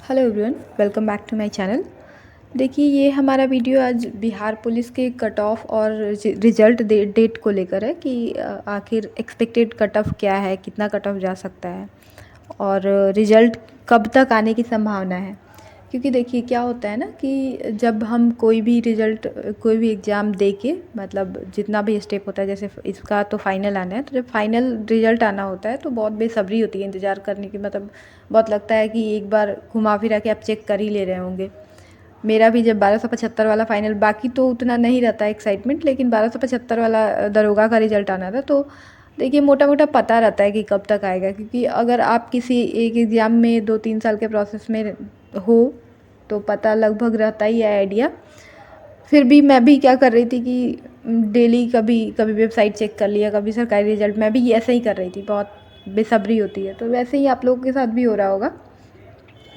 Hello everyone, welcome back to my channel. देखिए, ये हमारा वीडियो आज बिहार पुलिस के कट ऑफ और रिजल्ट डेट को लेकर है कि आखिर एक्सपेक्टेड कट ऑफ क्या है, कितना कट ऑफ जा सकता है और रिजल्ट कब तक आने की संभावना है। क्योंकि देखिए क्या होता है ना कि जब हम कोई भी रिज़ल्ट कोई भी एग्ज़ाम दे के मतलब जितना भी स्टेप होता है, जैसे इसका तो फाइनल आना है, तो जब फाइनल रिज़ल्ट आना होता है तो बहुत बेसब्री होती है इंतज़ार करने की। मतलब बहुत लगता है कि एक बार घुमा फिरा के आप चेक कर ही ले रहे होंगे। मेरा भी जब 1275 वाला फाइनल, बाकी तो उतना नहीं रहता एक्साइटमेंट, लेकिन 1275 वाला दरोगा का रिज़ल्ट आना था तो देखिए मोटा मोटा पता रहता है कि कब तक आएगा। क्योंकि अगर आप किसी एक एग्ज़ाम में 2-3 साल के प्रोसेस में हो तो पता लगभग रहता ही है आइडिया। फिर भी मैं भी क्या कर रही थी कि डेली कभी कभी वेबसाइट चेक कर लिया, कभी सरकारी रिजल्ट, मैं भी ऐसे ही कर रही थी। बहुत बेसब्री होती है, तो वैसे ही आप लोगों के साथ भी हो रहा होगा।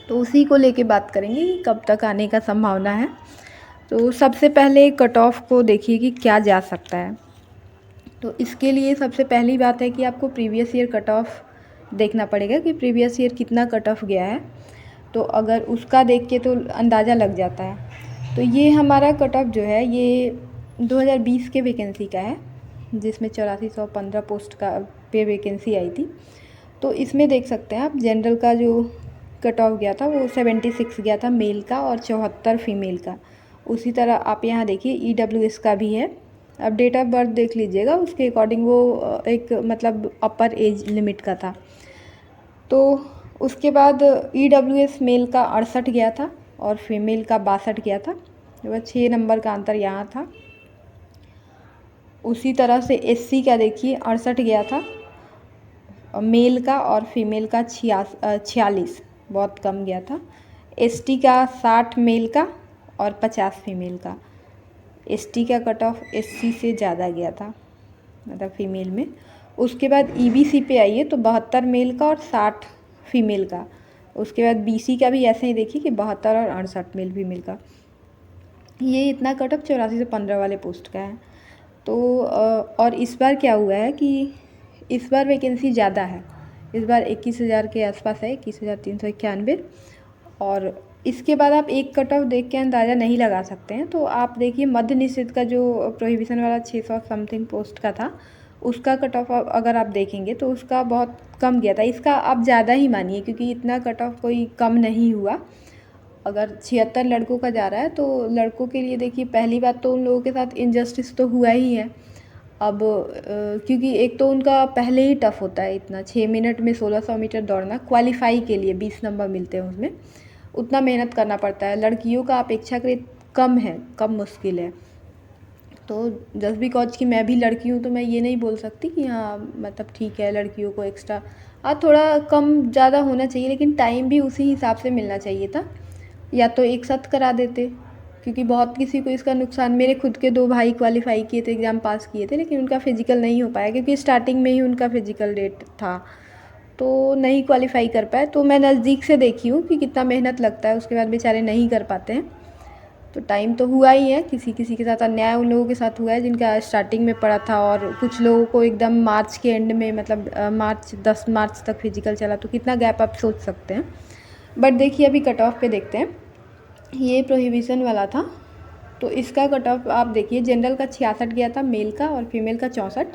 तो उसी को लेके बात करेंगे कि कब तक आने का संभावना है। तो सबसे पहले कट ऑफ को देखिए कि क्या जा सकता है। तो इसके लिए सबसे पहली बात है कि आपको प्रीवियस ईयर कट ऑफ देखना पड़ेगा कि प्रीवियस ईयर कितना कट ऑफ गया है। तो अगर उसका देख के तो अंदाज़ा लग जाता है। तो ये हमारा कट ऑफ जो है ये 2020 के वैकेंसी का है, जिसमें 8415 पोस्ट का पे वैकेंसी आई थी। तो इसमें देख सकते हैं आप, जनरल का जो कट ऑफ गया था वो 76 गया था मेल का और 74 फीमेल का। उसी तरह आप यहाँ देखिए EWS का भी है। अब डेट ऑफ बर्थ देख लीजिएगा, उसके अकॉर्डिंग वो एक मतलब अपर एज लिमिट का था। तो उसके बाद EWS मेल का 68 गया था और फीमेल का 62 गया था। बस 6 नंबर का अंतर यहाँ था। उसी तरह से SC का देखिए 68 गया था मेल का और फीमेल का 46, बहुत कम गया था। ST का 60 मेल का और 50 फीमेल का। ST का कट ऑफ SC से ज़्यादा गया था, मतलब फीमेल में। उसके बाद EBC पे आइए तो 72 मेल का और 60 फीमेल का। उसके बाद BC का भी ऐसे ही देखिए कि 72 और 68 मेल फीमेल का। ये इतना कट ऑफ 84 से 15 वाले पोस्ट का है। तो और इस बार क्या हुआ है कि इस बार वैकेंसी ज़्यादा है। इस बार 21,000 के आसपास है, 21,391। और इसके बाद आप एक कट ऑफ देख के अंदाज़ा नहीं लगा सकते हैं। तो आप देखिए मध्य निषेध का जो प्रोहिबिशन वाला 600 समथिंग पोस्ट का था, उसका कट ऑफ अगर आप देखेंगे तो उसका बहुत कम गया था। इसका आप ज़्यादा ही मानिए, क्योंकि इतना कट ऑफ कोई कम नहीं हुआ। अगर 76 लड़कों का जा रहा है तो लड़कों के लिए देखिए पहली बात तो उन लोगों के साथ इनजस्टिस तो हुआ ही है। अब क्योंकि एक तो उनका पहले ही टफ़ होता है, इतना 6 मिनट में 1600 मीटर दौड़ना क्वालिफाई के लिए 20 नंबर मिलते हैं उसमें, उतना मेहनत करना पड़ता है। लड़कियों का अपेक्षाकृत कम है, कम मुश्किल है। तो जस्ट बिकॉज कि मैं भी लड़की हूँ तो मैं ये नहीं बोल सकती कि हाँ मतलब ठीक है लड़कियों को एक्स्ट्रा थोड़ा कम ज़्यादा होना चाहिए, लेकिन टाइम भी उसी हिसाब से मिलना चाहिए था। या तो एक साथ करा देते, क्योंकि बहुत किसी को इसका नुकसान, मेरे खुद के 2 भाई क्वालिफाई किए थे, एग्ज़ाम पास किए थे, लेकिन उनका फिजिकल नहीं हो पाया क्योंकि स्टार्टिंग में ही उनका फिजिकल डेट था, तो नहीं क्वालिफाई कर पाए। तो मैं नज़दीक से देखी हूँ कि कितना मेहनत लगता है, उसके बाद बेचारे नहीं कर पाते हैं। तो टाइम तो हुआ ही है, किसी किसी के साथ अन्याय उन लोगों के साथ हुआ है जिनका स्टार्टिंग में पड़ा था, और कुछ लोगों को एकदम मार्च के एंड में, मतलब 10 मार्च तक फिजिकल चला, तो कितना गैप आप सोच सकते हैं। बट देखिए अभी कट ऑफ पे देखते हैं। ये प्रोहिबिशन वाला था तो इसका कट ऑफ आप देखिए, जनरल का 66 गया था मेल का और फीमेल का 64।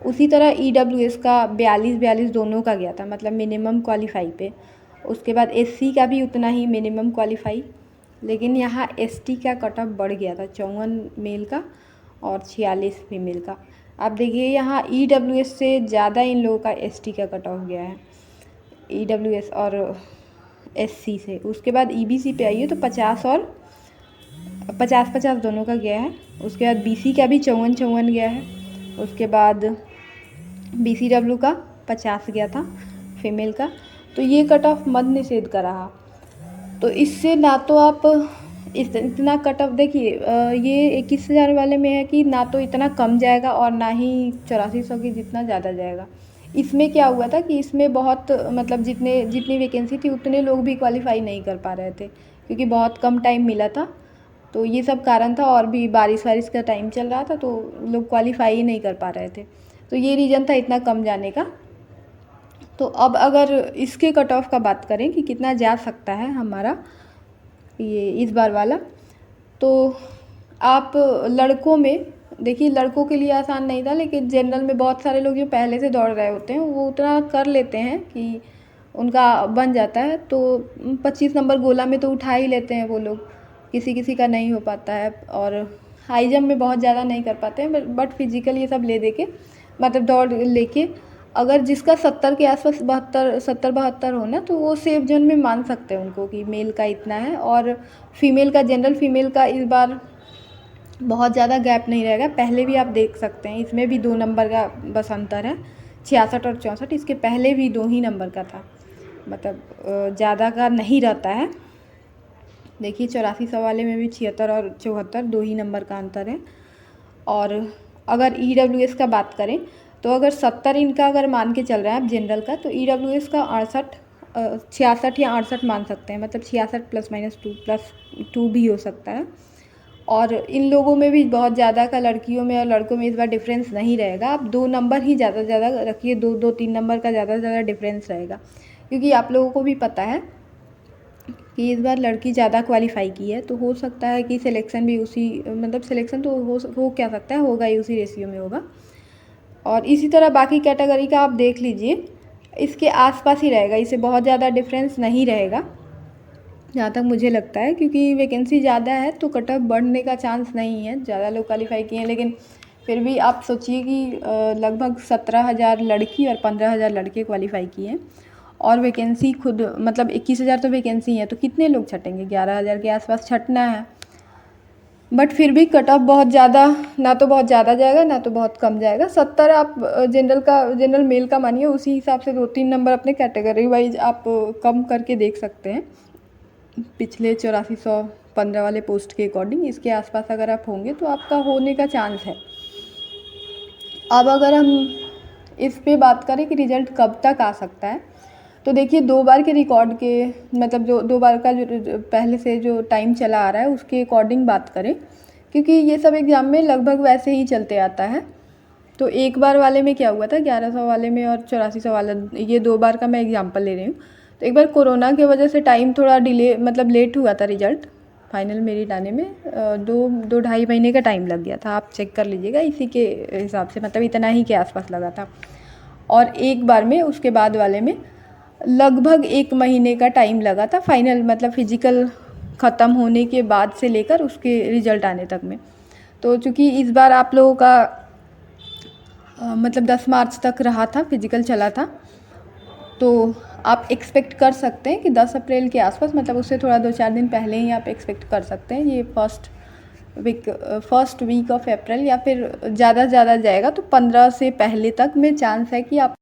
उसी तरह EWS का 42 दोनों का गया था, मतलब मिनिमम क्वालिफाई पे। उसके बाद SC का भी उतना ही मिनिमम क्वालिफाई, लेकिन यहाँ ST का कट ऑफ बढ़ गया था, 54 मेल का और 46 फीमेल का। आप देखिए यहाँ EWS से ज़्यादा इन लोगों का ST का कट ऑफ गया है, EWS और SC से। उसके बाद EBC पे आइए तो 50 और 50 दोनों का गया है। उसके बाद BC का भी 54 गया है। उसके बाद BCW का 50 गया था फीमेल का। तो ये कट ऑफ मध्य निषेध का रहा। तो इससे ना तो आप इतना कट ऑफ देखिए, ये 21,000 वाले में है कि ना तो इतना कम जाएगा और ना ही 8400 की जितना ज़्यादा जाएगा। इसमें क्या हुआ था कि इसमें बहुत मतलब जितनी वैकेंसी थी उतने लोग भी क्वालिफाई नहीं कर पा रहे थे, क्योंकि बहुत कम टाइम मिला था। तो ये सब कारण था, और भी बारिश वारिश का टाइम चल रहा था तो लोग क्वालिफाई ही नहीं कर पा रहे थे। तो ये रीज़न था इतना कम जाने का। तो अब अगर इसके कट ऑफ का बात करें कि कितना जा सकता है हमारा ये इस बार वाला, तो आप लड़कों में देखिए, लड़कों के लिए आसान नहीं था, लेकिन जनरल में बहुत सारे लोग जो पहले से दौड़ रहे होते हैं वो उतना कर लेते हैं कि उनका बन जाता है। तो 25 नंबर गोला में तो उठा ही लेते हैं वो लोग, किसी किसी का नहीं हो पाता है। और हाई जंप में बहुत ज़्यादा नहीं कर पाते हैं, बट फिजिकल ये सब ले दे के मतलब दौड़ लेके अगर जिसका 70 के आसपास 72 हो ना, तो वो सेफ जोन में मान सकते हैं उनको कि मेल का इतना है। और फीमेल का, जनरल फीमेल का इस बार बहुत ज़्यादा गैप नहीं रहेगा। पहले भी आप देख सकते हैं, इसमें भी 2 नंबर का बस अंतर है, 66 और 64। इसके पहले भी 2 ही नंबर का था, मतलब ज़्यादा का नहीं रहता है। देखिए 8400 वाले में भी 76 और 74 2 ही नंबर का अंतर है। और अगर EWS का बात करें तो अगर 70 इनका अगर मान के चल रहा है आप जनरल का, तो EWS का 66 या 68 मान सकते हैं, मतलब 66 +-2 भी हो सकता है। और इन लोगों में भी बहुत ज़्यादा का लड़कियों में और लड़कों में इस बार डिफरेंस नहीं रहेगा। आप 2 नंबर ही ज़्यादा से ज़्यादा रखिए, 2-3 नंबर का ज़्यादा से ज़्यादा डिफरेंस रहेगा, क्योंकि आप लोगों को भी पता है कि इस बार लड़की ज़्यादा क्वालिफाई की है। तो हो सकता है कि सिलेक्शन भी उसी, मतलब सिलेक्शन तो हो क्या सकता है, होगा ही उसी रेशियो में होगा। और इसी तरह बाकी कैटेगरी का आप देख लीजिए, इसके आसपास ही रहेगा, इससे बहुत ज़्यादा डिफरेंस नहीं रहेगा जहाँ तक मुझे लगता है, क्योंकि वैकेंसी ज़्यादा है तो कट ऑफ बढ़ने का चांस नहीं है। ज़्यादा लोग क्वालिफाई किए हैं, लेकिन फिर भी आप सोचिए कि लगभग 17,000 लड़की और 15,000 लड़के क्वालिफाई किए हैं, और वैकेंसी खुद मतलब 21,000 तो वैकेंसी है, तो कितने लोग छटेंगे, 11,000 के आसपास छटना है। बट फिर भी कट ऑफ बहुत ज़्यादा, ना तो बहुत ज़्यादा जाएगा ना तो बहुत कम जाएगा। 70 आप जनरल मेल का मानिए, उसी हिसाब से 2-3 नंबर अपने कैटेगरी वाइज आप कम करके देख सकते हैं। पिछले 8415 वाले पोस्ट के अकॉर्डिंग इसके आसपास अगर आप होंगे तो आपका होने का चांस है। अब अगर हम इस पे बात करें कि रिज़ल्ट कब तक आ सकता है, तो देखिए 2 बार के रिकॉर्ड के, मतलब जो 2 बार का जो पहले से जो टाइम चला आ रहा है उसके अकॉर्डिंग बात करें, क्योंकि ये सब एग्ज़ाम में लगभग वैसे ही चलते आता है। तो एक बार वाले में क्या हुआ था, 1100 वाले में और 8400 वाला, ये 2 बार का मैं एग्जाम्पल ले रही हूँ। तो एक बार कोरोना की वजह से टाइम थोड़ा डिले, मतलब लेट हुआ था रिज़ल्ट फाइनल मेरिट आने में, 2-2.5 महीने का टाइम लग गया था। आप चेक कर लीजिएगा इसी के हिसाब से, मतलब इतना ही के आसपास लगा था। और एक बार में उसके बाद वाले में लगभग 1 महीने का टाइम लगा था फाइनल, मतलब फिजिकल ख़त्म होने के बाद से लेकर उसके रिज़ल्ट आने तक में। तो चूँकि इस बार आप लोगों का मतलब 10 मार्च तक रहा था, फिजिकल चला था, तो आप एक्सपेक्ट कर सकते हैं कि 10 अप्रैल के आसपास, मतलब उससे थोड़ा 2-4 दिन पहले ही आप एक्सपेक्ट कर सकते हैं ये फर्स्ट वीक ऑफ अप्रैल, या फिर ज़्यादा से ज़्यादा जाएगा तो 15 से पहले तक में चांस है कि आप